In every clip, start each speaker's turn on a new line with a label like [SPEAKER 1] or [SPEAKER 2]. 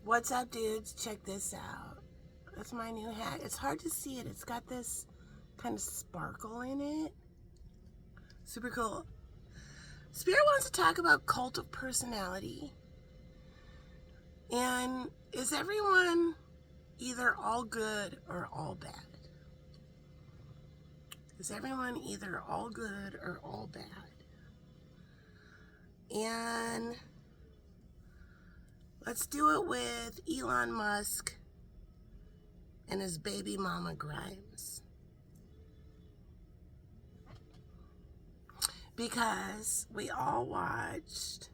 [SPEAKER 1] What's up, dudes? Check this out. That's my new hat. It's hard to see it. It's got this kind of sparkle in it. Super cool. Spirit wants to talk about cult of personality. And is everyone either all good or all bad? Is everyone either all good or all bad? And let's do it with Elon Musk and his baby mama Grimes. Because we all watched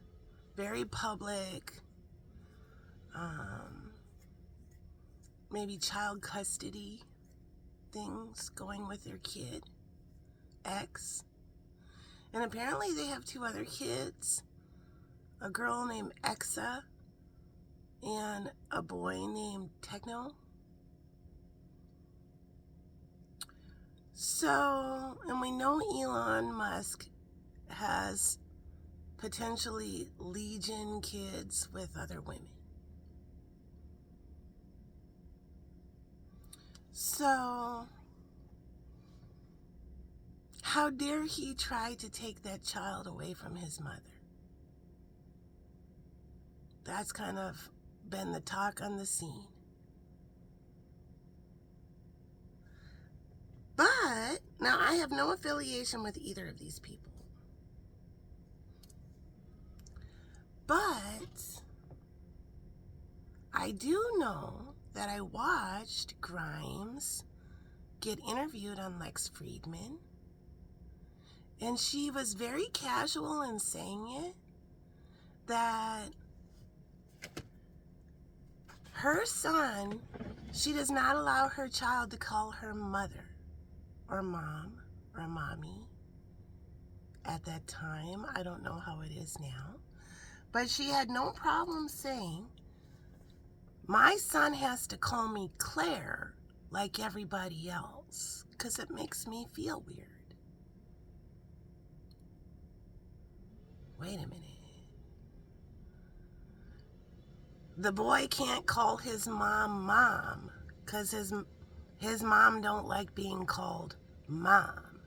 [SPEAKER 1] very public, maybe child custody things going with their kid, X. And apparently they have two other kids, a girl named Exa and a boy named Techno. So, and we know Elon Musk has potentially legion kids with other women. So, how dare he try to take that child away from his mother? That's kind of been the talk on the scene. But, now I have no affiliation with either of these people. But, I do know that I watched Grimes get interviewed on Lex Fridman. And she was very casual in saying it, that her son, she does not allow her child to call her mother or mom or mommy at that time. I don't know how it is now. But she had no problem saying, my son has to call me Claire like everybody else because it makes me feel weird. Wait a minute. The boy can't call his mom mom because his mom don't like being called mom.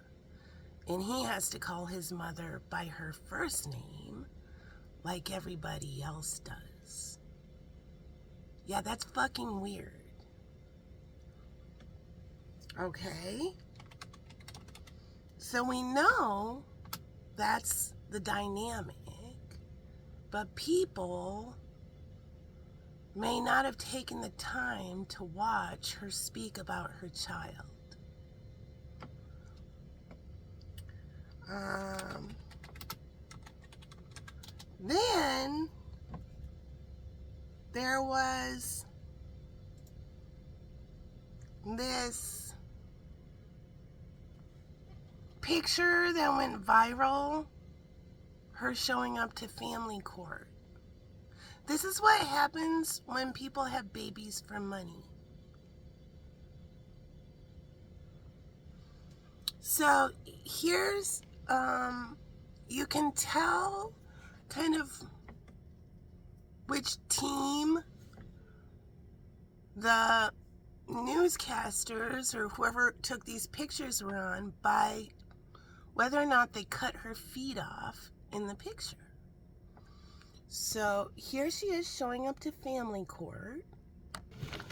[SPEAKER 1] And he has to call his mother by her first name like everybody else does. Yeah, that's fucking weird. Okay? So we know that's the dynamic, but people may not have taken the time to watch her speak about her child. Then there was this picture that went viral, her showing up to family court. This is what happens when people have babies for money. So here's, you can tell kind of which team the newscasters or whoever took these pictures were on by whether or not they cut her feet off in the picture. So here she is showing up to family court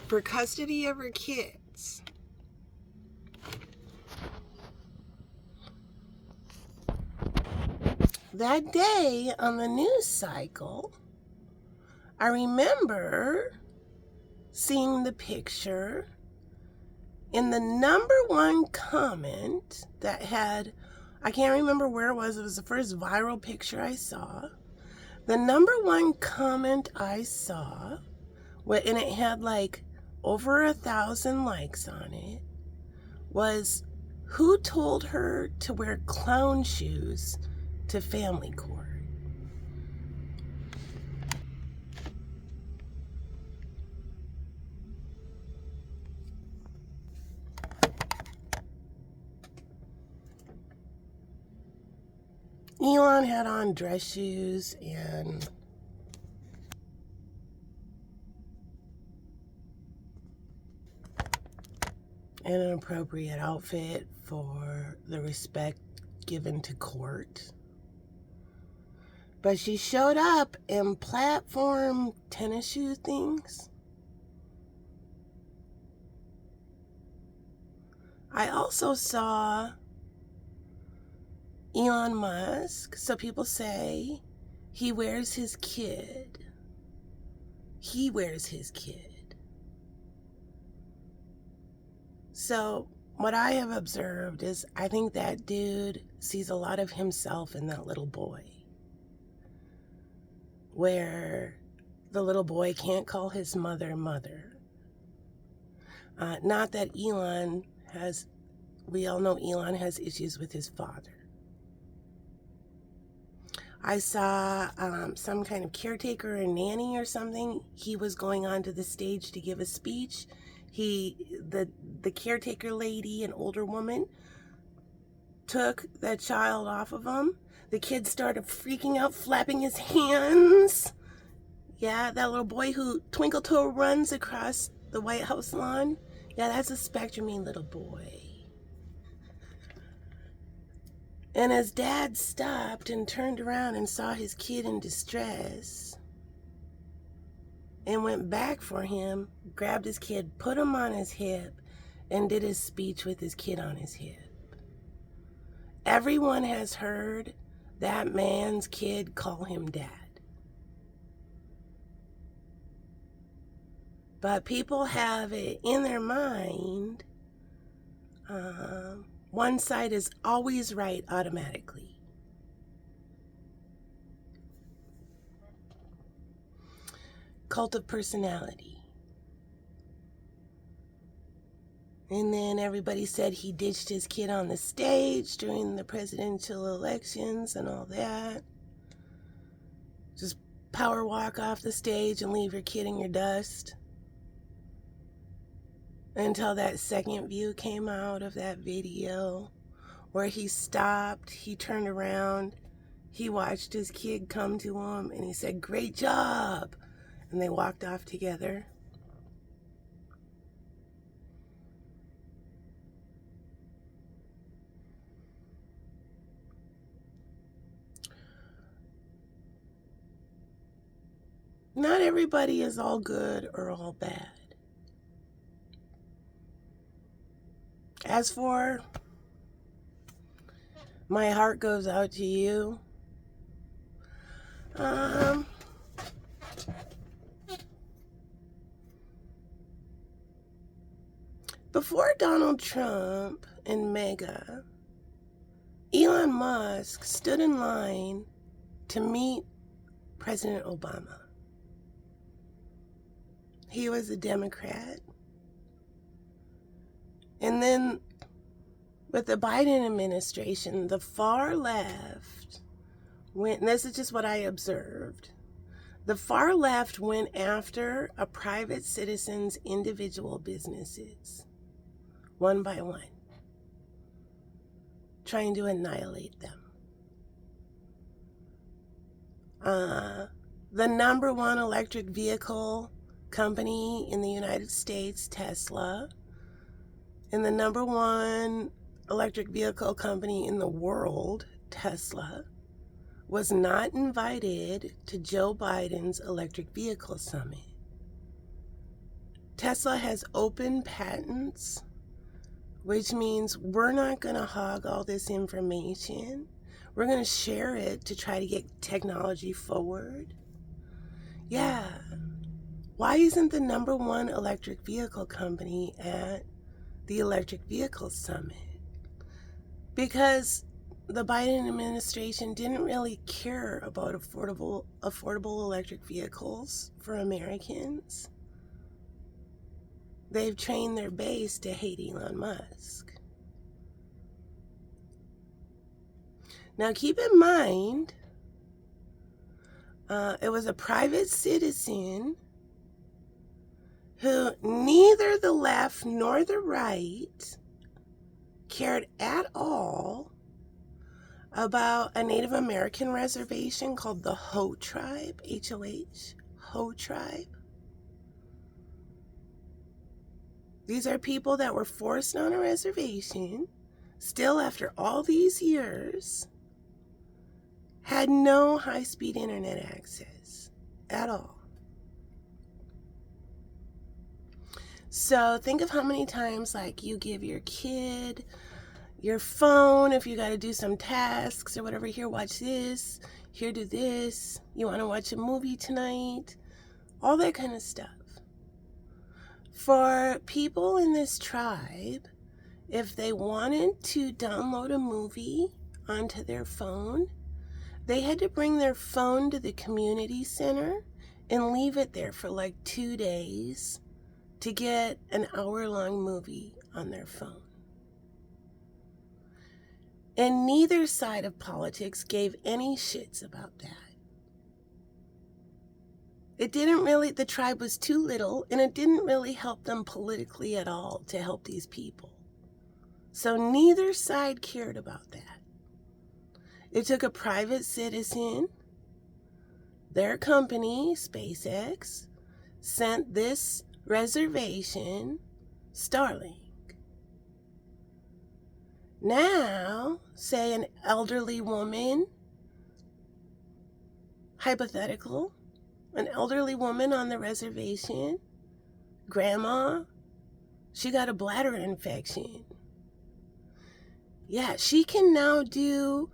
[SPEAKER 1] for custody of her kids. That day on the news cycle, I remember seeing the picture, and the number one comment that had, I can't remember where it was the first viral picture I saw. The number one comment I saw, and it had like over 1,000 likes on it, was, who told her to wear clown shoes to family court? Elon had on dress shoes and and an appropriate outfit for the respect given to court. But she showed up in platform tennis shoe things. I also saw Elon Musk. So people say he wears his kid. He wears his kid. So what I have observed is I think that dude sees a lot of himself in that little boy. Where the little boy can't call his mother mother. Not that Elon has, we all know Elon has issues with his father. I saw some kind of caretaker or nanny or something. He was going onto the stage to give a speech. The caretaker lady, an older woman, took that child off of him. The kid started freaking out, flapping his hands. Yeah, that little boy who Twinkle Toe runs across the White House lawn. Yeah, that's a spectrum-y little boy. And his dad stopped and turned around and saw his kid in distress and went back for him, grabbed his kid, put him on his hip, and did his speech with his kid on his hip. Everyone has heard that man's kid call him dad. But people have it in their mind, one side is always right automatically. Cult of personality. And then everybody said he ditched his kid on the stage during the presidential elections and all that. Just power walk off the stage and leave your kid in your dust. Until that second view came out of that video where he stopped, he turned around, he watched his kid come to him, and he said, "Great job!" And they walked off together. Not everybody is all good or all bad. As for my heart goes out to you. Before Donald Trump and MAGA, Elon Musk stood in line to meet President Obama. He was a Democrat. And then with the Biden administration, the far left went, and this is just what I observed, the far left went after a private citizen's individual businesses, one by one, trying to annihilate them. The number one electric vehicle company in the United States, Tesla, and the number one electric vehicle company in the world, Tesla, was not invited to Joe Biden's electric vehicle summit. Tesla has open patents, which means we're not going to hog all this information. We're going to share it to try to get technology forward. Yeah. Why isn't the number one electric vehicle company at the electric vehicle summit? Because the Biden administration didn't really care about affordable electric vehicles for Americans. They've trained their base to hate Elon Musk. Now keep in mind, it was a private citizen who neither the left nor the right cared at all about a Native American reservation called the Ho tribe, H-O-H, Ho tribe. These are people that were forced on a reservation, still after all these years, had no high-speed internet access at all. So think of how many times, like, you give your kid your phone if you got to do some tasks or whatever. Here, watch this. Here, do this. You want to watch a movie tonight? All that kind of stuff. For people in this tribe, if they wanted to download a movie onto their phone, they had to bring their phone to the community center and leave it there for like 2 days to get an hour-long movie on their phone. And neither side of politics gave any shits about that. The tribe was too little, and it didn't really help them politically at all to help these people. So neither side cared about that. It took a private citizen, their company, SpaceX, sent this reservation Starlink. Now, say an elderly woman, hypothetical, an elderly woman on the reservation, grandma, she got a bladder infection. Yeah, she can now do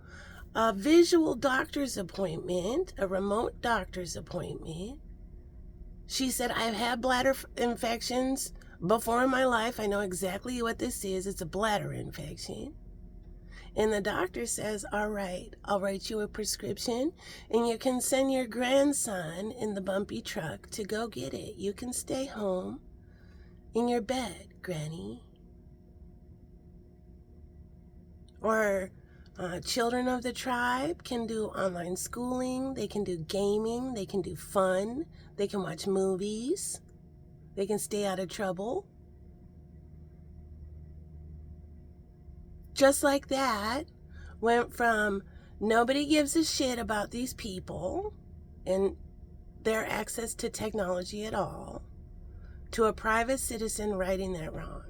[SPEAKER 1] a visual doctor's appointment, a remote doctor's appointment. She said, I've had bladder infections before in my life. I know exactly what this is. It's a bladder infection. And the doctor says, all right, I'll write you a prescription and you can send your grandson in the bumpy truck to go get it. You can stay home in your bed, Granny. Or children of the tribe can do online schooling. They can do gaming. They can do fun. They can watch movies. They can stay out of trouble. Just like that, went from nobody gives a shit about these people and their access to technology at all, to a private citizen righting that wrong.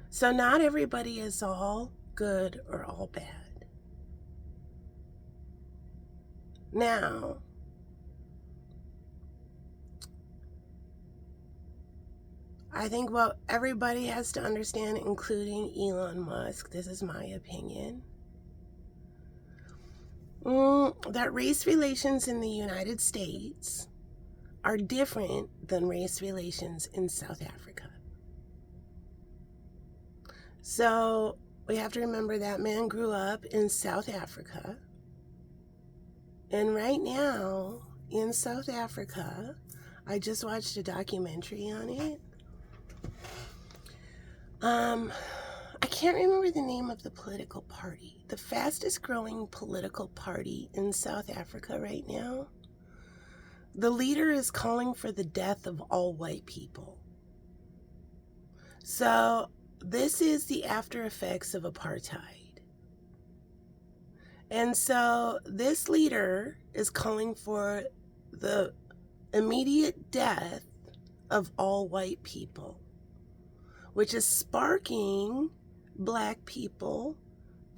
[SPEAKER 1] So not everybody is all good or all bad. Now, I think what everybody has to understand, including Elon Musk, this is my opinion, that race relations in the United States are different than race relations in South Africa. So we have to remember that man grew up in South Africa. And right now in South Africa, I just watched a documentary on it. I can't remember the name of the political party. The fastest growing political party in South Africa right now. The leader is calling for the death of all white people. So this is the after effects of apartheid. And so this leader is calling for the immediate death of all white people, which is sparking black people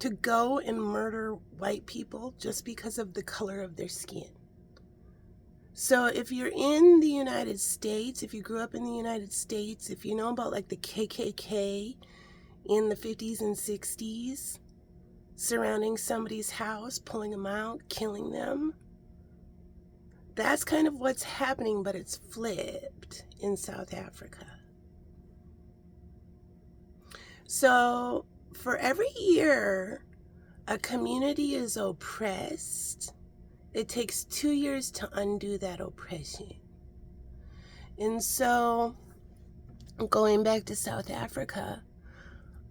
[SPEAKER 1] to go and murder white people just because of the color of their skin. So if you're in the United States, if you grew up in the United States, if you know about like the KKK in the 50s and 60s, surrounding somebody's house, pulling them out, killing them, that's kind of what's happening, but it's flipped in South Africa. So for every year a community is oppressed, it takes 2 years to undo that oppression. And so, going back to South Africa,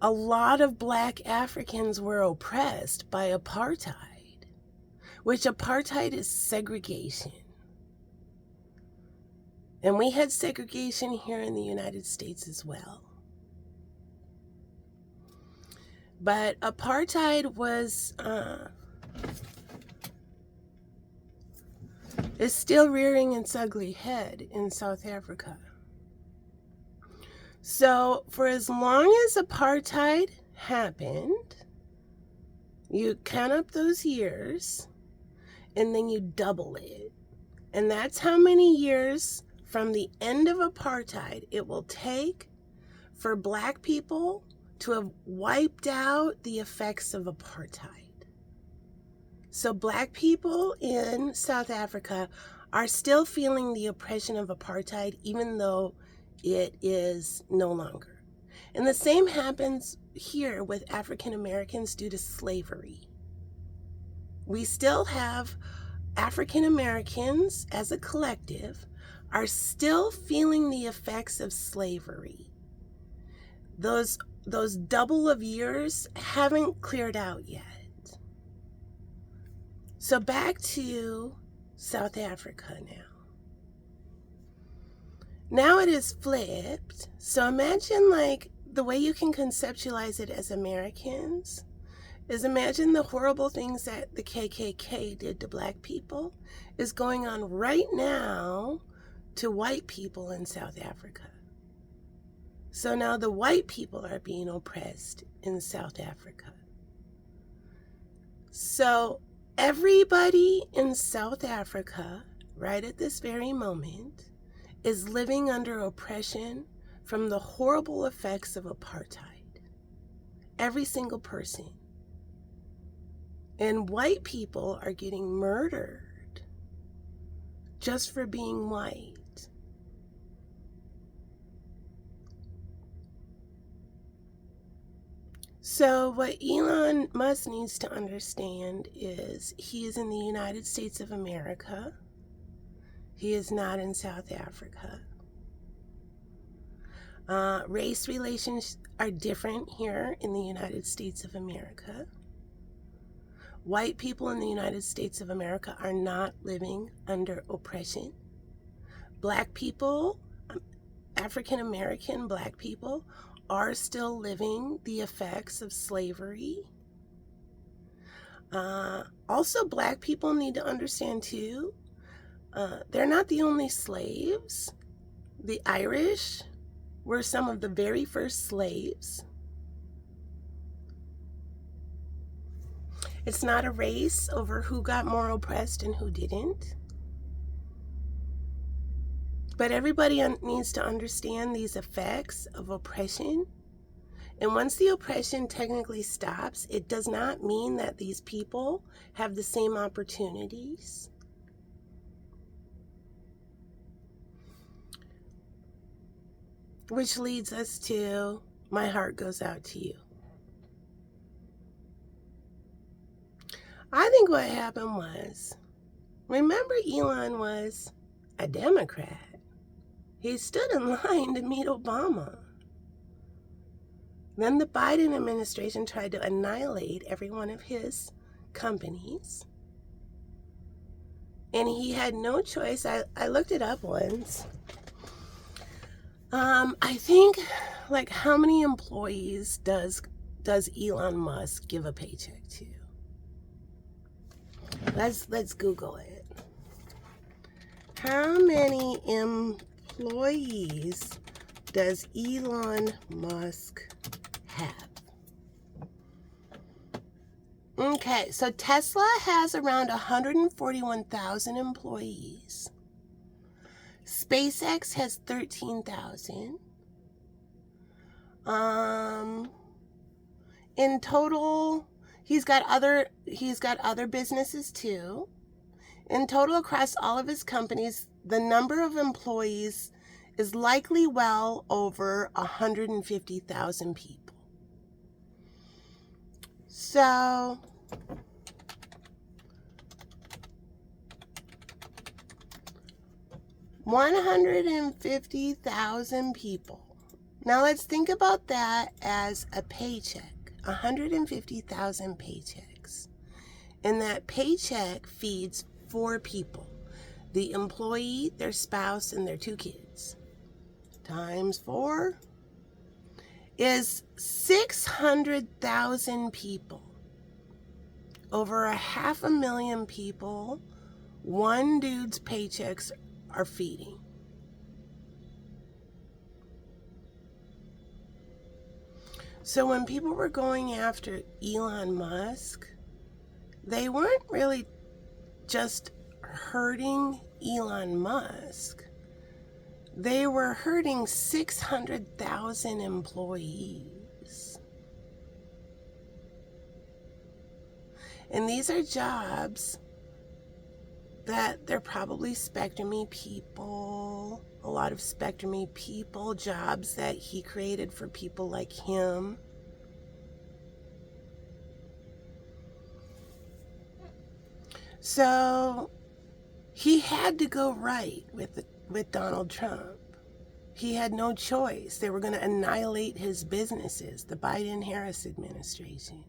[SPEAKER 1] a lot of black Africans were oppressed by apartheid, which apartheid is segregation. And we had segregation here in the United States as well. But apartheid is still rearing its ugly head in South Africa. So for as long as apartheid happened, you count up those years and then you double it. And that's how many years from the end of apartheid it will take for Black people to have wiped out the effects of apartheid. So Black people in South Africa are still feeling the oppression of apartheid, even though it is no longer. And the same happens here with African Americans due to slavery. We still have African Americans as a collective are still feeling the effects of slavery. Those double of years haven't cleared out yet. So back to South Africa now. Now it is flipped. So imagine, like, the way you can conceptualize it as Americans is, imagine the horrible things that the KKK did to Black people is going on right now to white people in South Africa. So now the white people are being oppressed in South Africa. So everybody in South Africa, right at this very moment, is living under oppression from the horrible effects of apartheid. Every single person. And white people are getting murdered just for being white. So what Elon Musk needs to understand is he is in the United States of America. He is not in South Africa. Race relations are different here in the United States of America. White people in the United States of America are not living under oppression. Black people, African American Black people, are still living the effects of slavery. Also, Black people need to understand too, they're not the only slaves. The Irish were some of the very first slaves. It's not a race over who got more oppressed and who didn't. But everybody needs to understand these effects of oppression. And once the oppression technically stops, it does not mean that these people have the same opportunities. Which leads us to, my heart goes out to you. I think what happened was, remember Elon was a Democrat. He stood in line to meet Obama. Then the Biden administration tried to annihilate every one of his companies. And he had no choice. I looked it up once. I think, like, how many employees does Elon Musk give a paycheck to? Let's Google it. How many employees does Elon Musk have? Okay, so Tesla has around 141,000 employees. SpaceX has 13,000. In total, he's got other businesses too. In total, across all of his companies, the number of employees is likely well over 150,000 people. So, $150,000 people. Now let's think about that as a paycheck. 150,000 paychecks. And that paycheck feeds 4 people. The employee, their spouse, and their 2 kids. Times 4 is 600,000 people. Over 500,000 people, one dude's paychecks are feeding. So when people were going after Elon Musk, they weren't really just hurting Elon Musk. They were hurting 600,000 employees. And these are jobs that they're probably Spectrum-y people, a lot of Spectrum-y people, jobs that he created for people like him. So he had to go right with Donald Trump. He had no choice. They were going to annihilate his businesses, the Biden-Harris administration.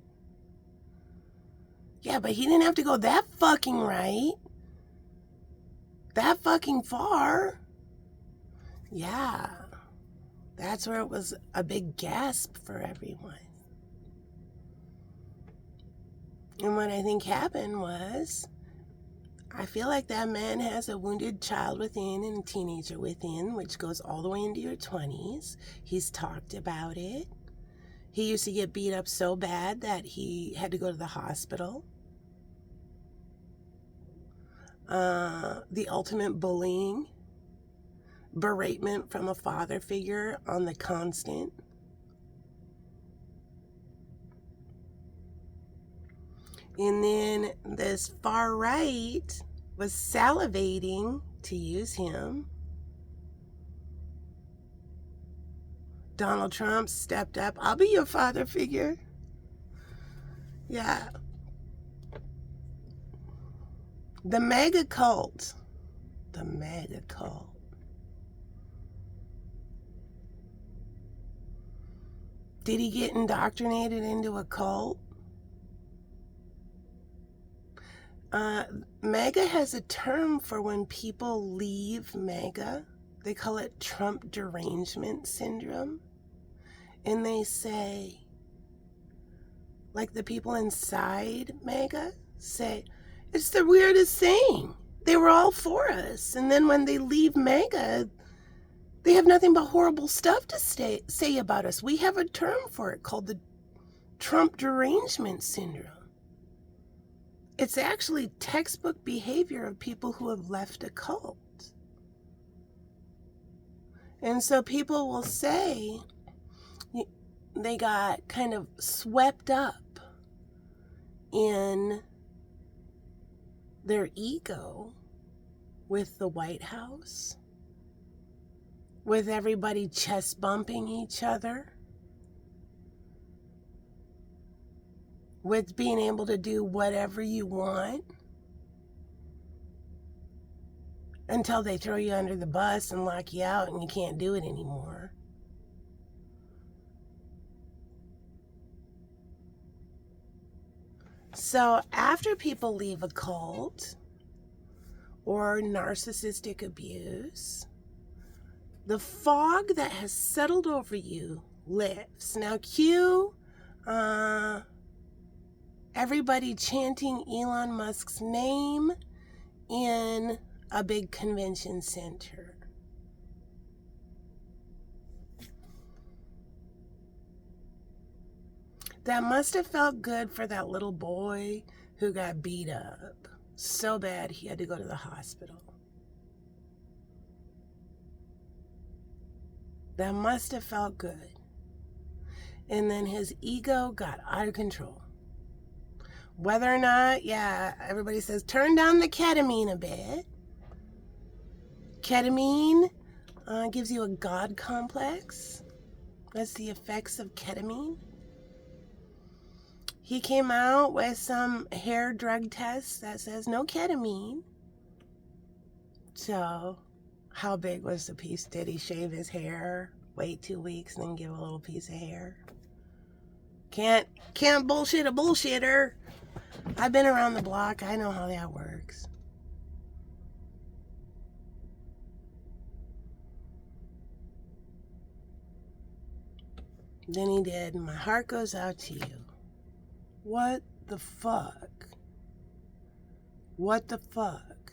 [SPEAKER 1] Yeah, but he didn't have to go that fucking right. That fucking far. Yeah. That's where it was a big gasp for everyone. And what I think happened was, I feel like that man has a wounded child within and a teenager within, which goes all the way into your 20s. He's talked about it. He used to get beat up so bad that he had to go to the hospital. The ultimate bullying, beratement from a father figure on the constant. And then this far right was salivating to use him. Donald Trump stepped up. I'll be your father figure. Yeah. The mega cult. The mega cult. Did he get indoctrinated into a cult? MAGA has a term for when people leave MAGA. They call it Trump derangement syndrome. And they say, like the people inside MAGA say, it's the weirdest thing. They were all for us. And then when they leave MAGA, they have nothing but horrible stuff to say about us. We have a term for it called the Trump derangement syndrome. It's actually textbook behavior of people who have left a cult. And so people will say they got kind of swept up in their ego with the White House, with everybody chest bumping each other, with being able to do whatever you want until they throw you under the bus and lock you out and you can't do it anymore. So after people leave a cult or narcissistic abuse, the fog that has settled over you lifts. Now cue everybody chanting Elon Musk's name in a big convention center. That must have felt good for that little boy who got beat up so bad he had to go to the hospital. That must have felt good. And then his ego got out of control. Whether or not, yeah, everybody says, turn down the ketamine a bit. Ketamine gives you a God complex. That's the effects of ketamine. He came out with some hair drug test that says no ketamine. So, how big was the piece? Did he shave his hair, wait 2 weeks, and then give a little piece of hair? Can't bullshit a bullshitter. I've been around the block. I know how that works. Then he did. My heart goes out to you. What the fuck? What the fuck?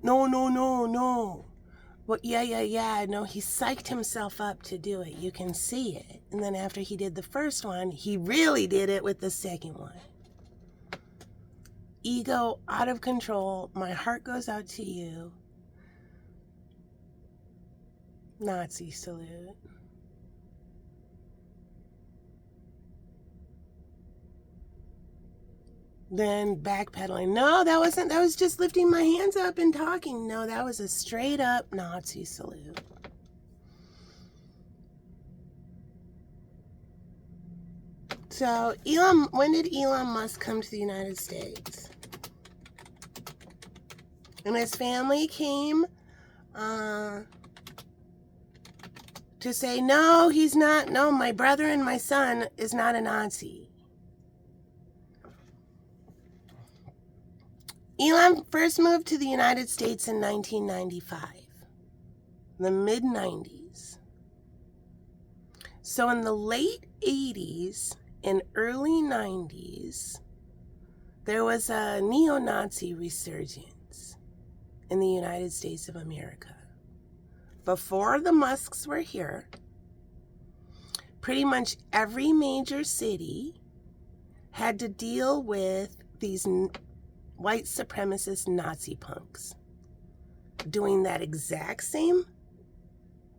[SPEAKER 1] No. Well, yeah. No, he psyched himself up to do it. You can see it. And then after he did the first one, he really did it with the second one. Ego out of control. My heart goes out to you. Nazi salute. Then backpedaling. No, that wasn't. That was just lifting my hands up and talking. No, that was a straight up Nazi salute. So, when did Elon Musk come to the United States? And his family came to say, no, he's not. No, my brother and my son is not a Nazi. Elon first moved to the United States in 1995, the mid-90s. So in the late 80s and early 90s, there was a neo-Nazi resurgence in the United States of America. Before the Musks were here, pretty much every major city had to deal with these white supremacist Nazi punks doing that exact same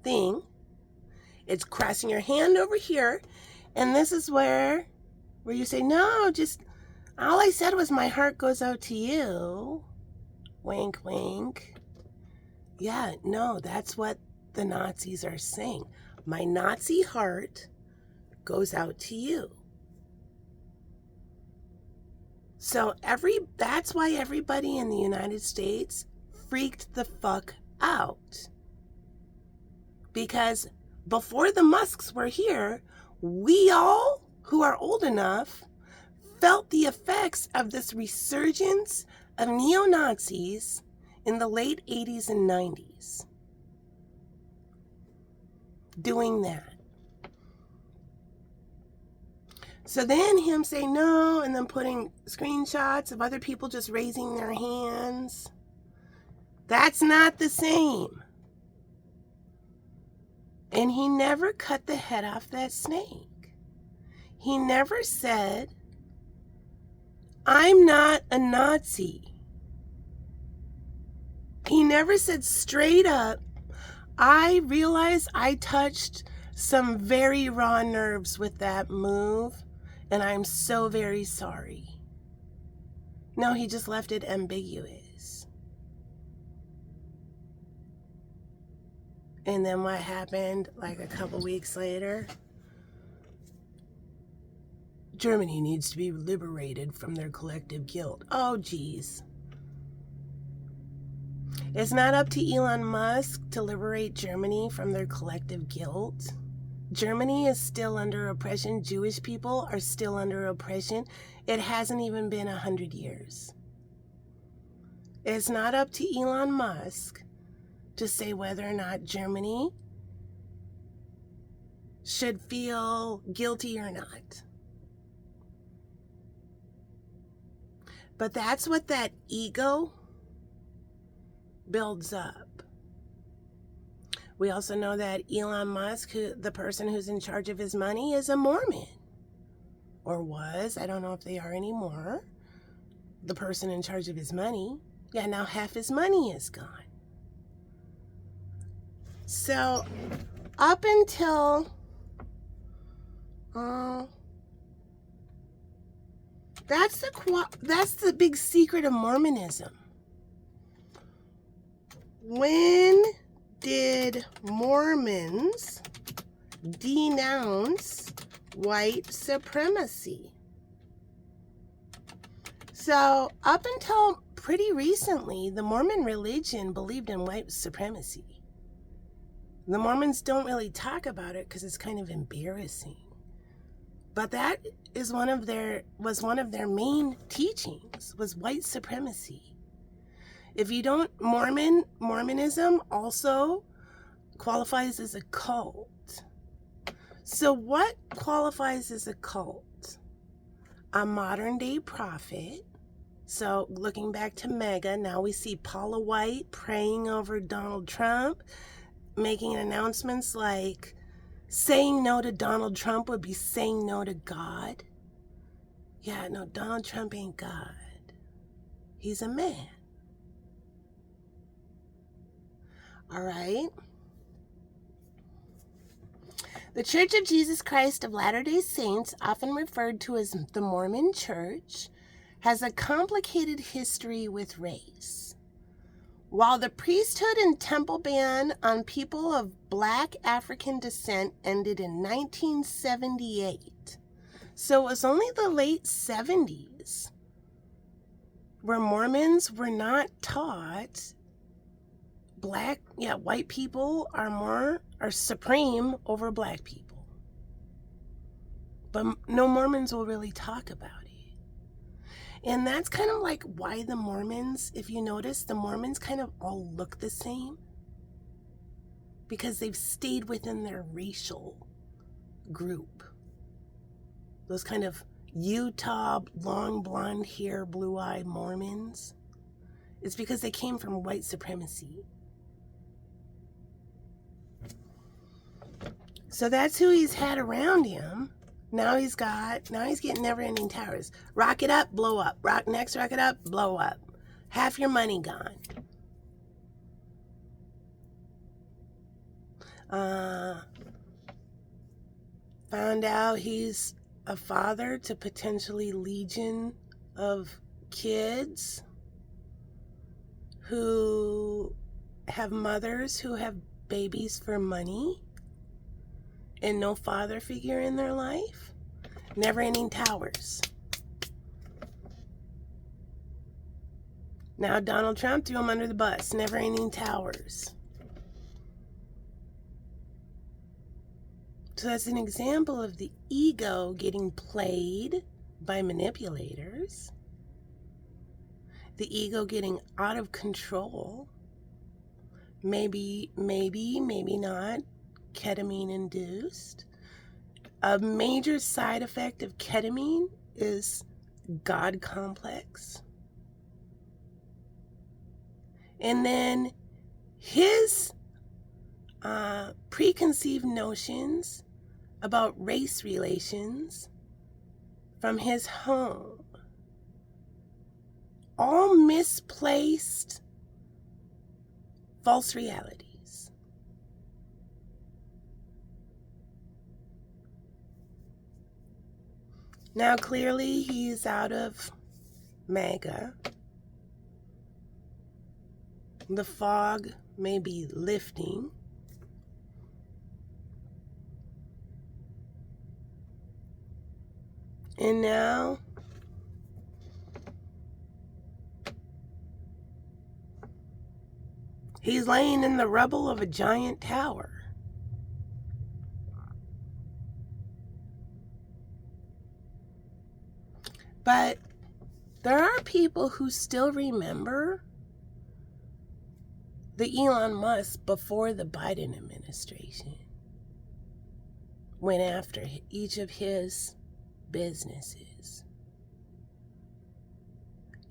[SPEAKER 1] thing. It's crossing your hand over here, and this is where you say, no, just, all I said was my heart goes out to you. Wink, wink. Yeah, no, that's what the Nazis are saying. My Nazi heart goes out to you. So that's why everybody in the United States freaked the fuck out. Because before the Musks were here, we all who are old enough felt the effects of this resurgence of neo-Nazis in the late 80s and 90s. Doing that. So then him saying no, and then putting screenshots of other people just raising their hands. That's not the same. And he never cut the head off that snake. He never said, I'm not a Nazi. He never said straight up, I realize I touched some very raw nerves with that move, and I'm so very sorry. No, he just left it ambiguous. And then what happened like a couple weeks later? Germany needs to be liberated from their collective guilt. Oh, geez. It's not up to Elon Musk to liberate Germany from their collective guilt. Germany is still under oppression. Jewish people are still under oppression. It hasn't even been 100 years. It's not up to Elon Musk to say whether or not Germany should feel guilty or not. But that's what that ego builds up. We also know that Elon Musk, the person who's in charge of his money, is a Mormon. Or was. I don't know if they are anymore. The person in charge of his money. Yeah, now half his money is gone. So, up until... that's the big secret of Mormonism. When did Mormons denounce white supremacy? So, up until pretty recently, the Mormon religion believed in white supremacy. The Mormons don't really talk about it because it's kind of embarrassing. But that was one of their main teachings, was white supremacy. If you don't, Mormonism also qualifies as a cult. So what qualifies as a cult? A modern day prophet So looking back to MAGA, now we see Paula White praying over Donald Trump, making announcements like saying no to Donald Trump would be saying no to God. Yeah, no, Donald Trump ain't God. He's a man. All right. The Church of Jesus Christ of Latter-day Saints, often referred to as the Mormon Church, has a complicated history with race. While the priesthood and temple ban on people of Black African descent ended in 1978, so it was only the late 70s where Mormons were not taught white people are supreme over Black people. But no Mormons will really talk about it. And that's kind of like why the Mormons, if you notice, the Mormons kind of all look the same. Because they've stayed within their racial group. Those kind of Utah, long blonde hair, blue-eyed Mormons. It's because they came from white supremacy. So that's who he's had around him. Now he's getting never-ending towers. Rock it up, blow up. Rock it up, blow up. Half your money gone. Found out he's a father to potentially legion of kids who have mothers who have babies for money and no father figure in their life. Never-ending towers. Now Donald Trump threw him under the bus. Never-ending towers. So that's an example of the ego getting played by manipulators. The ego getting out of control. Maybe not ketamine induced. A major side effect of ketamine is God complex. And then his preconceived notions about race relations from his home. All misplaced false realities. Now clearly he's out of MAGA. The fog may be lifting. And now he's laying in the rubble of a giant tower. But there are people who still remember the Elon Musk before the Biden administration went after each of his businesses.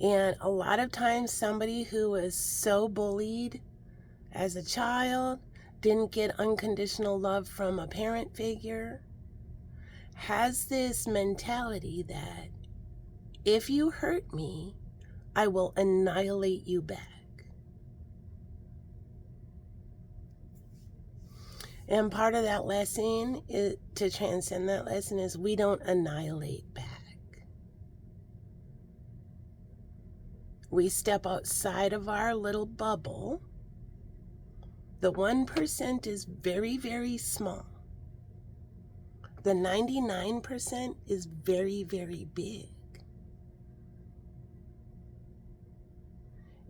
[SPEAKER 1] And a lot of times somebody who was so bullied as a child, didn't get unconditional love from a parent figure, has this mentality that if you hurt me, I will annihilate you back. And part of that lesson, to transcend that lesson, is we don't annihilate back. We step outside of our little bubble. The 1% is very, very small. The 99% is very, very big.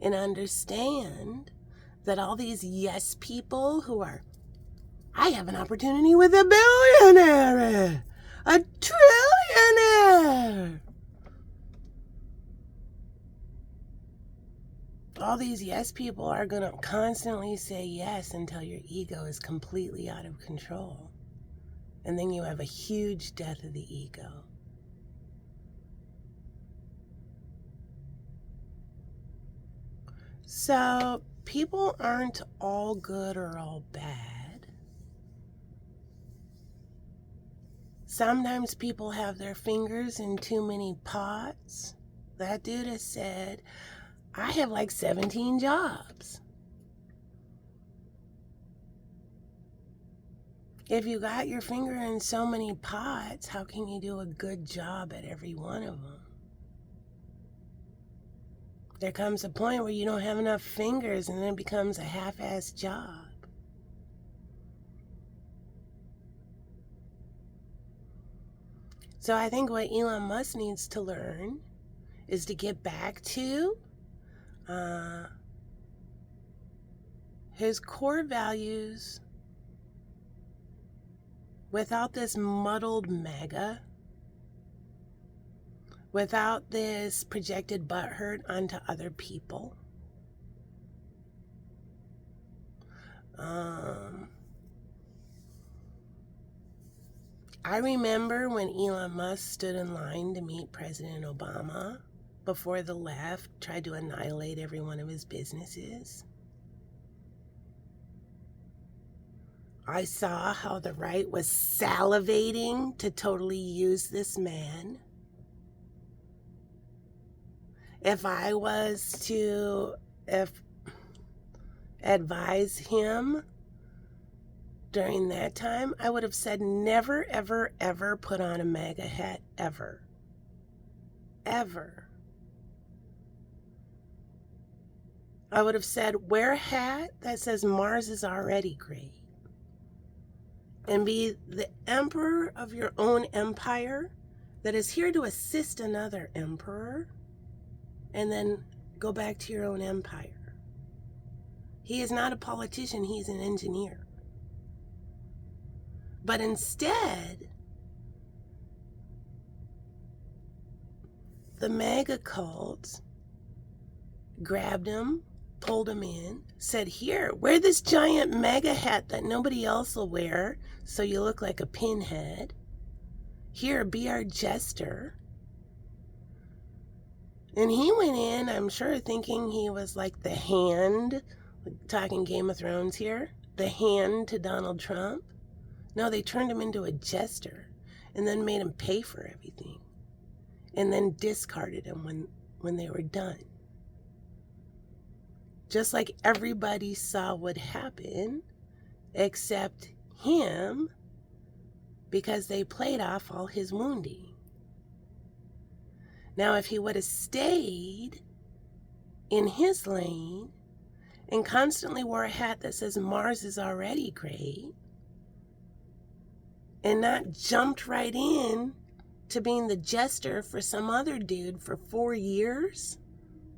[SPEAKER 1] And understand that all these yes people who are, I have an opportunity with a billionaire, a trillionaire. All these yes people are going to constantly say yes until your ego is completely out of control. And then you have a huge death of the ego. So, people aren't all good or all bad. Sometimes people have their fingers in too many pots. That dude has said, I have like 17 jobs. If you got your finger in so many pots, how can you do a good job at every one of them? There comes a point where you don't have enough fingers and then it becomes a half-assed job. So I think what Elon Musk needs to learn is to get back to his core values without this muddled MAGA, without this projected butthurt onto other people. I remember when Elon Musk stood in line to meet President Obama before the left tried to annihilate every one of his businesses. I saw how the right was salivating to totally use this man. If I was to advise him during that time, I would have said never, ever, ever put on a MAGA hat, ever. Ever. I would have said wear a hat that says Mars is already great. And be the emperor of your own empire that is here to assist another emperor, and then go back to your own empire. He is not a politician, he's an engineer. But instead, the MAGA cults grabbed him, pulled him in, said, here, wear this giant MAGA hat that nobody else will wear so you look like a pinhead. Here, be our jester. And he went in, I'm sure, thinking he was like the hand, talking Game of Thrones here, the hand to Donald Trump. No, they turned him into a jester and then made him pay for everything and then discarded him when they were done. Just like everybody saw what happened except him, because they played off all his wounding. Now, if he would have stayed in his lane and constantly wore a hat that says Mars is already great, and not jumped right in to being the jester for some other dude for 4 years,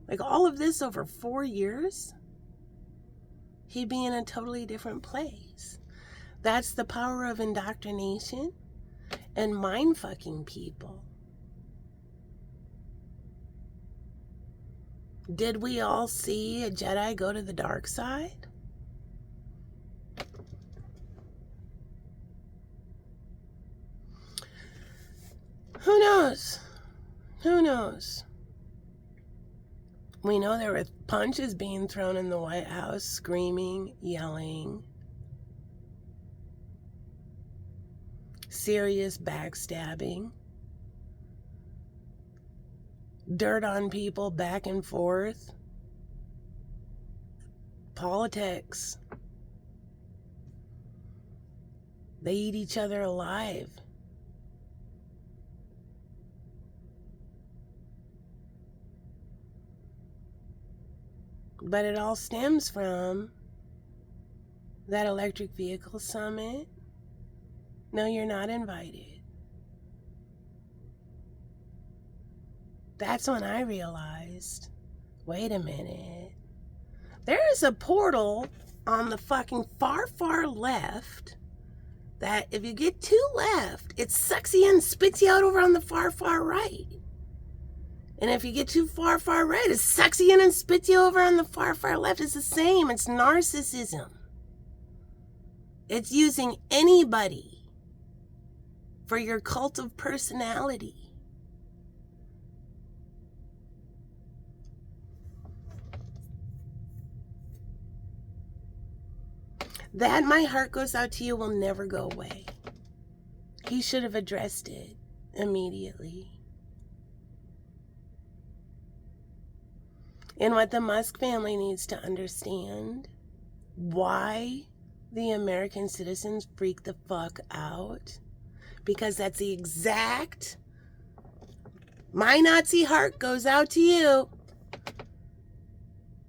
[SPEAKER 1] like all of this over 4 years, he'd be in a totally different place. That's the power of indoctrination and mind-fucking people. Did we all see a Jedi go to the dark side? Who knows? Who knows? We know there were punches being thrown in the White House, screaming, yelling, serious backstabbing, dirt on people back and forth, politics. They eat each other alive. But it all stems from that electric vehicle summit. No, you're not invited. That's when I realized, wait a minute. There is a portal on the fucking far, far left that if you get too left, it sucks you in and spits you out over on the far, far right. And if you get too far, far right, it sucks you in and spits you over on the far, far left. It's the same. It's narcissism. It's using anybody for your cult of personality. That "my heart goes out to you" will never go away. He should have addressed it immediately. And what the Musk family needs to understand, why the American citizens freak the fuck out, because that's the exact "my Nazi heart goes out to you."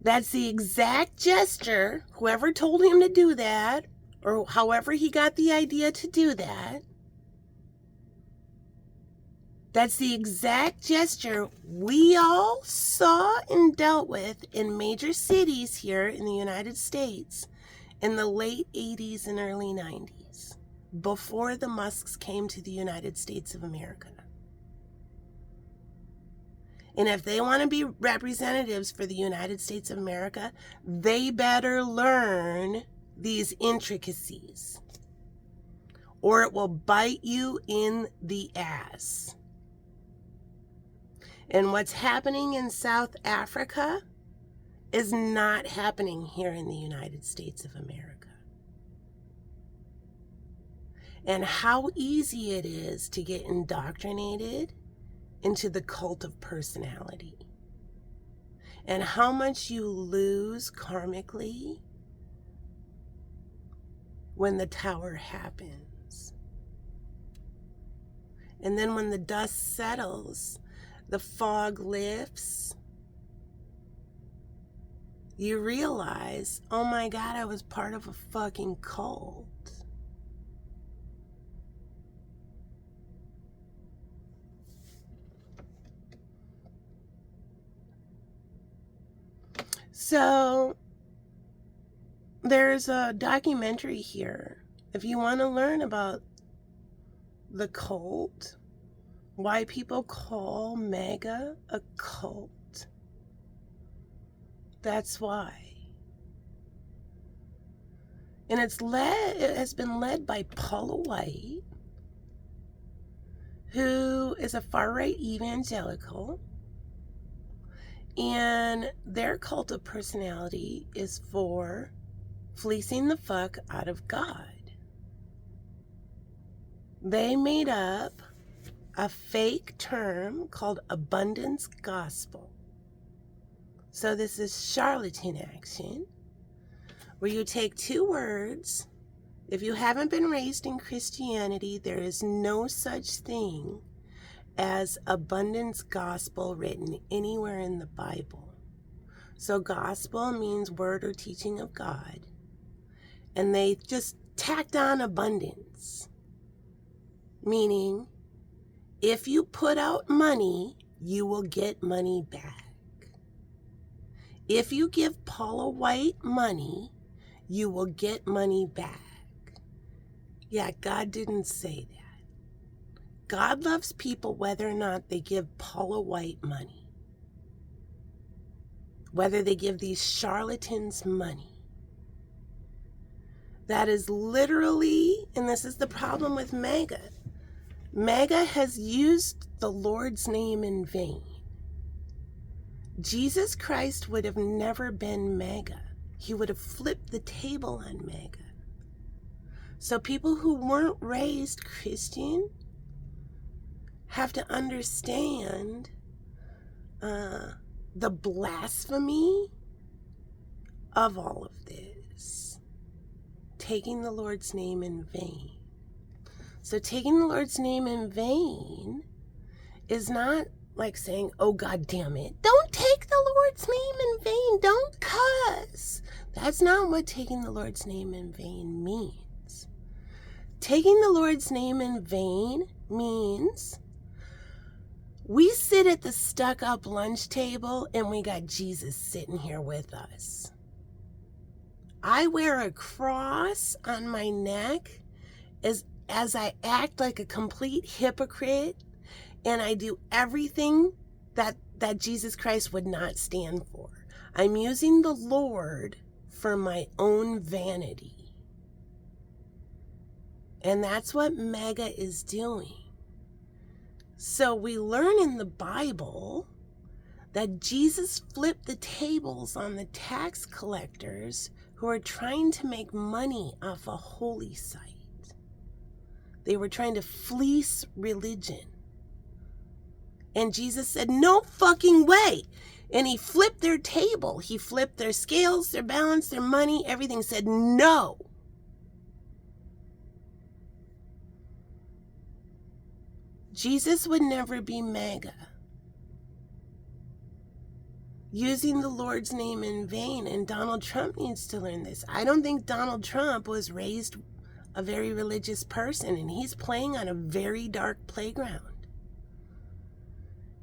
[SPEAKER 1] That's the exact gesture, whoever told him to do that, or however he got the idea to do that, that's the exact gesture we all saw and dealt with in major cities here in the United States in the late 80s and early 90s, before the Musks came to the United States of America. And if they want to be representatives for the United States of America, they better learn these intricacies, or it will bite you in the ass. And what's happening in South Africa is not happening here in the United States of America. And how easy it is to get indoctrinated into the cult of personality, and how much you lose karmically when the tower happens. And then when the dust settles, the fog lifts, you realize, oh my God, I was part of a fucking cult. So there's a documentary here. If you want to learn about the cult, why people call MAGA a cult, that's why. And it has been led by Paula White, who is a far-right evangelical, and their cult of personality is for fleecing the fuck out of God. They made up a fake term called abundance gospel. So this is charlatan action, where you take two words. If you haven't been raised in Christianity, there is no such thing as abundance gospel written anywhere in the Bible. So gospel means word or teaching of God. And they just tacked on abundance, meaning if you put out money, you will get money back. If you give Paula White money, you will get money back. Yeah, God didn't say that. God loves people whether or not they give Paula White money, whether they give these charlatans money. That is literally, and this is the problem with MAGA. MAGA has used the Lord's name in vain. Jesus Christ would have never been MAGA. He would have flipped the table on MAGA. So people who weren't raised Christian have to understand the blasphemy of all of this. Taking the Lord's name in vain. So taking the Lord's name in vain is not like saying, oh, God damn it, don't take the Lord's name in vain, don't cuss. That's not what taking the Lord's name in vain means. Taking the Lord's name in vain means we sit at the stuck-up lunch table and we got Jesus sitting here with us. I wear a cross on my neck as I act like a complete hypocrite, and I do everything that Jesus Christ would not stand for. I'm using the Lord for my own vanity. And that's what MAGA is doing. So we learn in the Bible that Jesus flipped the tables on the tax collectors who are trying to make money off a holy site. They were trying to fleece religion. And Jesus said, no fucking way. And he flipped their table. He flipped their scales, their balance, their money, everything. Said no. Jesus would never be MAGA. Using the Lord's name in vain, and Donald Trump needs to learn this. I don't think Donald Trump was raised a very religious person, and he's playing on a very dark playground.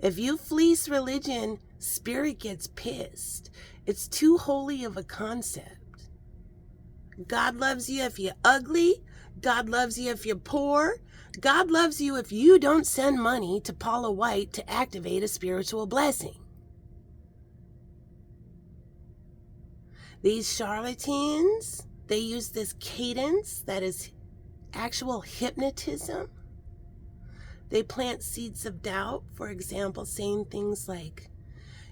[SPEAKER 1] If you fleece religion, spirit gets pissed. It's too holy of a concept. God loves you if you're ugly. God loves you if you're poor. God loves you if you don't send money to Paula White to activate a spiritual blessing. These charlatans, they use this cadence that is actual hypnotism. They plant seeds of doubt, for example, saying things like,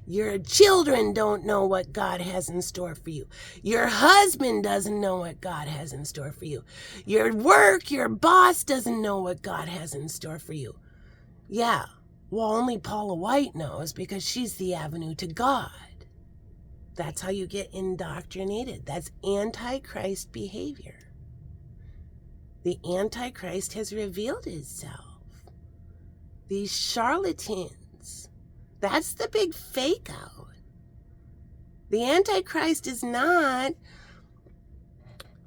[SPEAKER 1] your children don't know what God has in store for you. Your husband doesn't know what God has in store for you. Your work, your boss doesn't know what God has in store for you. Yeah, well, only Paula White knows because she's the avenue to God. That's how you get indoctrinated. That's Antichrist behavior. The Antichrist has revealed itself. These charlatans, that's the big fake out. The Antichrist is not,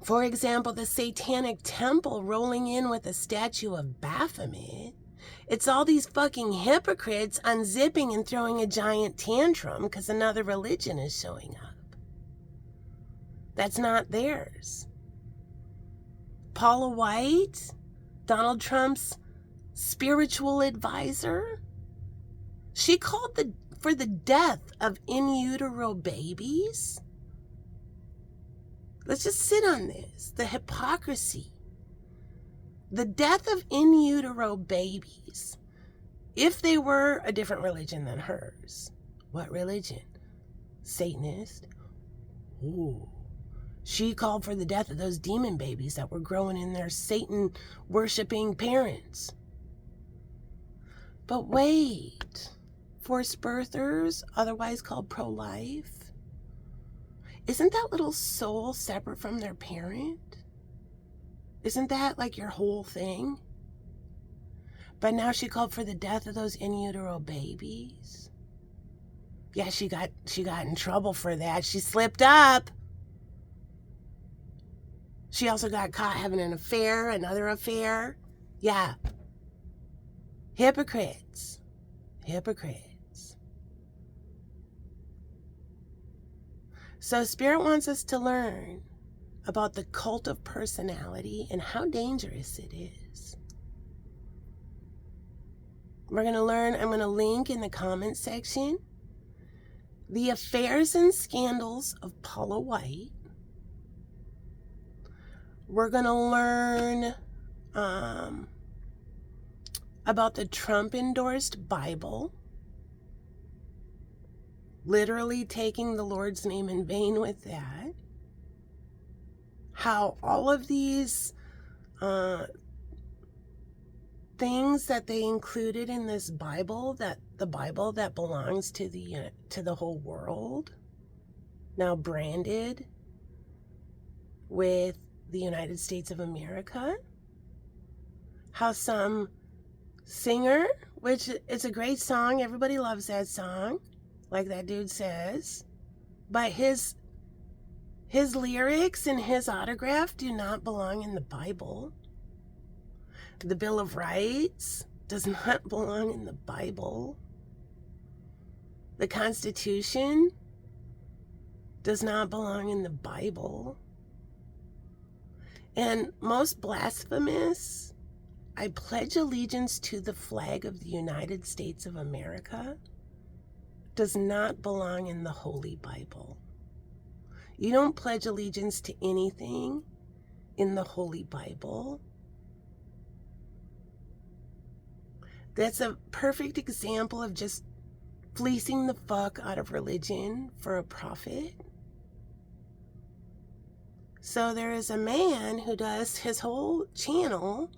[SPEAKER 1] for example, the Satanic Temple rolling in with a statue of Baphomet. It's all these fucking hypocrites unzipping and throwing a giant tantrum because another religion is showing up. That's not theirs. Paula White, Donald Trump's spiritual advisor, she called for the death of in utero babies. Let's just sit on this. The hypocrisy. The death of in utero babies, if they were a different religion than hers. What religion? Satanist? Ooh. She called for the death of those demon babies that were growing in their Satan-worshipping parents. But wait, forced birthers, otherwise called pro-life, isn't that little soul separate from their parent? Isn't that like your whole thing? But now she called for the death of those in utero babies. Yeah, she got in trouble for that. She slipped up. She also got caught having an affair, another affair. Yeah. Hypocrites. Hypocrites. So Spirit wants us to learn about the cult of personality and how dangerous it is. We're going to learn, I'm going to link in the comment section, the affairs and scandals of Paula White. We're going to learn about the Trump-endorsed Bible, literally taking the Lord's name in vain with that. How all of these things that they included in this Bible, that the Bible that belongs to the whole world, now branded with the United States of America. How some singer, which it's a great song, everybody loves that song, like that dude says, but his lyrics and his autograph do not belong in the Bible. The Bill of Rights does not belong in the Bible. The Constitution does not belong in the Bible. And most blasphemous, I pledge allegiance to the flag of the United States of America, does not belong in the Holy Bible. You don't pledge allegiance to anything in the Holy Bible. That's a perfect example of just fleecing the fuck out of religion for a profit. So there is a man who does his whole channel,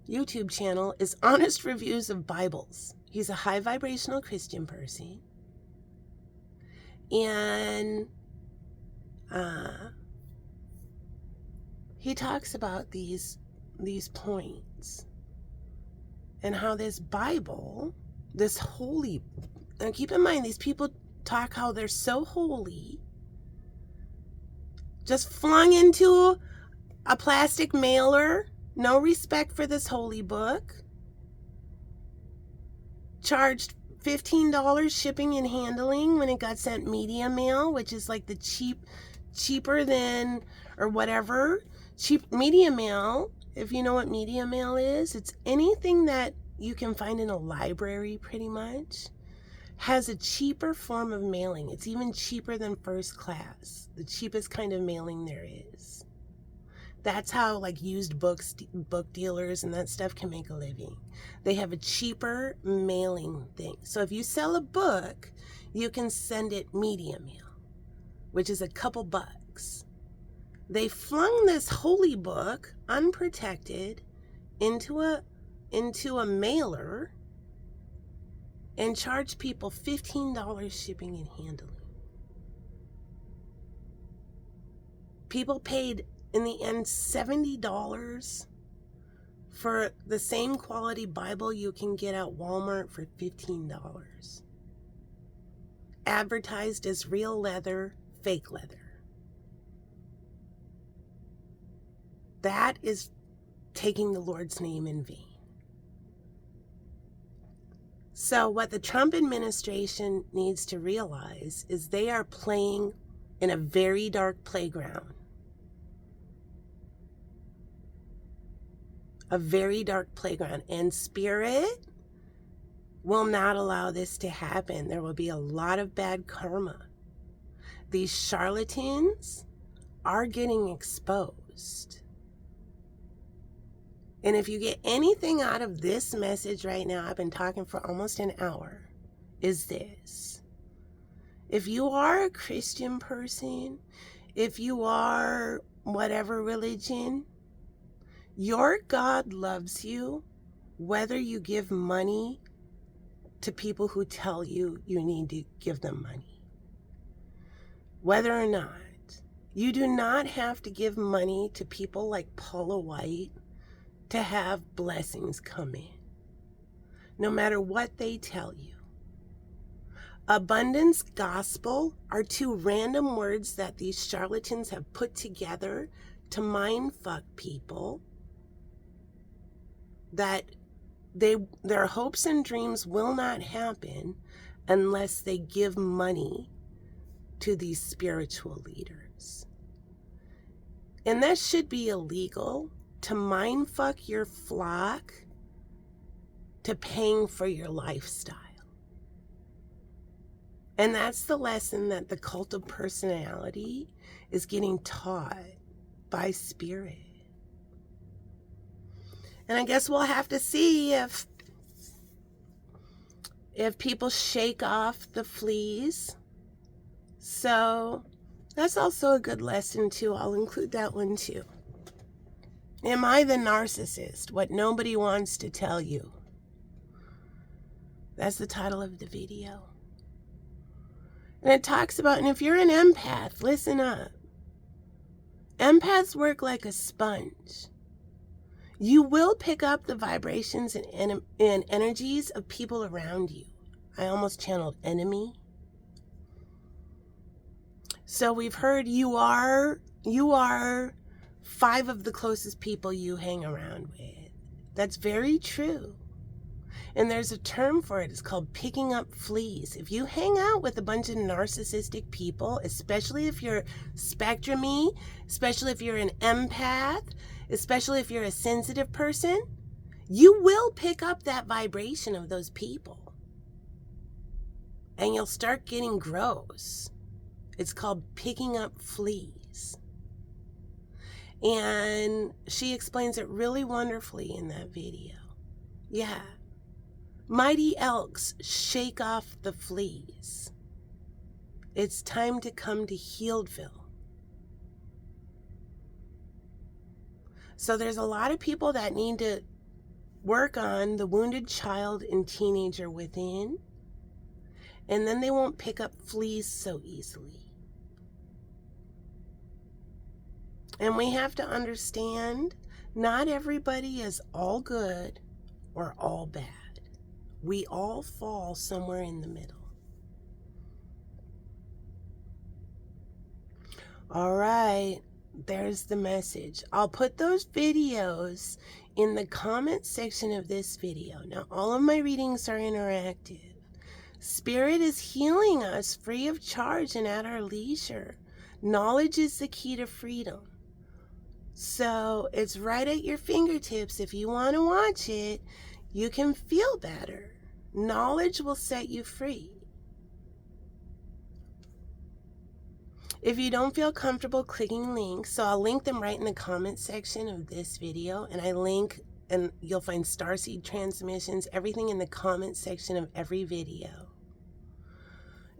[SPEAKER 1] YouTube channel, is honest reviews of Bibles. He's a high vibrational Christian person. And he talks about these points and how this Bible, this holy, and keep in mind, these people talk how they're so holy, just flung into a plastic mailer, no respect for this holy book, charged $15 shipping and handling when it got sent media mail, which is like the cheaper than, or whatever, cheap media mail. If you know what media mail is, it's anything that you can find in a library pretty much, has a cheaper form of mailing. It's even cheaper than first class, the cheapest kind of mailing there is. That's how like used book dealers and that stuff can make a living. They have a cheaper mailing thing. So if you sell a book, you can send it media mail, which is a couple bucks. They flung this holy book unprotected into a mailer and charged people $15 shipping and handling. People paid in the end $70 for the same quality Bible you can get at Walmart for $15. Advertised as real leather, fake leather. That is taking the Lord's name in vain. So what the Trump administration needs to realize is they are playing in a very dark playground. A very dark playground. And Spirit will not allow this to happen. There will be a lot of bad karma. These charlatans are getting exposed. And if you get anything out of this message right now, I've been talking for almost an hour, is this. If you are a Christian person, if you are whatever religion, your God loves you, whether you give money to people who tell you you need to give them money. Whether or not. You do not have to give money to people like Paula White to have blessings come in, no matter what they tell you. Abundance gospel are two random words that these charlatans have put together to mind fuck people, that their hopes and dreams will not happen unless they give money to these spiritual leaders. And that should be illegal, to mind fuck your flock to paying for your lifestyle. And that's the lesson that the cult of personality is getting taught by Spirit. And I guess we'll have to see if people shake off the fleas. So that's also a good lesson too. I'll include that one too. Am I the narcissist? What nobody wants to tell you. That's the title of the video. And it talks about, and if you're an empath, listen up. Empaths work like a sponge. You will pick up the vibrations and energies of people around you. I almost channeled enemy. So we've heard you are 5 of the closest people you hang around with. That's very true. And there's a term for it. It's called picking up fleas. If you hang out with a bunch of narcissistic people, especially if you're spectrum-y, especially if you're an empath, especially if you're a sensitive person, you will pick up that vibration of those people. And you'll start getting gross. It's called picking up fleas. And she explains it really wonderfully in that video. Yeah. Mighty elks, shake off the fleas. It's time to come to Healdville. So there's a lot of people that need to work on the wounded child and teenager within, and then they won't pick up fleas so easily. And we have to understand, not everybody is all good or all bad. We all fall somewhere in the middle. All right, there's the message. I'll put those videos in the comment section of this video. Now, all of my readings are interactive. Spirit is healing us free of charge and at our leisure. Knowledge is the key to freedom. So it's right at your fingertips. If you want to watch it, you can feel better. Knowledge will set you free. If you don't feel comfortable clicking links, so I'll link them right in the comment section of this video, and and you'll find Starseed transmissions, everything in the comment section of every video.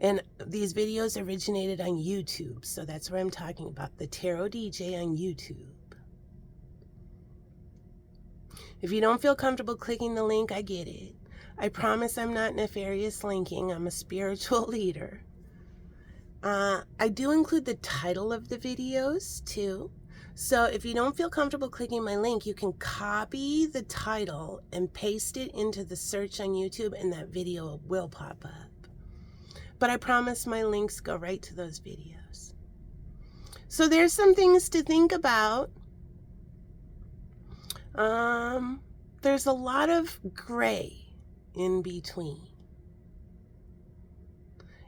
[SPEAKER 1] And these videos originated on YouTube, so that's where I'm talking about, the Tarot DJ on YouTube. If you don't feel comfortable clicking the link, I get it. I promise I'm not nefarious linking. I'm a spiritual leader. I do include the title of the videos too. So if you don't feel comfortable clicking my link, you can copy the title and paste it into the search on YouTube, and that video will pop up. But I promise my links go right to those videos. So there's some things to think about. There's a lot of gray in between.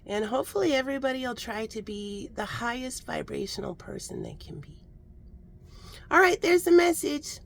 [SPEAKER 1] And hopefully everybody will try to be the highest vibrational person they can be. All right, there's the message.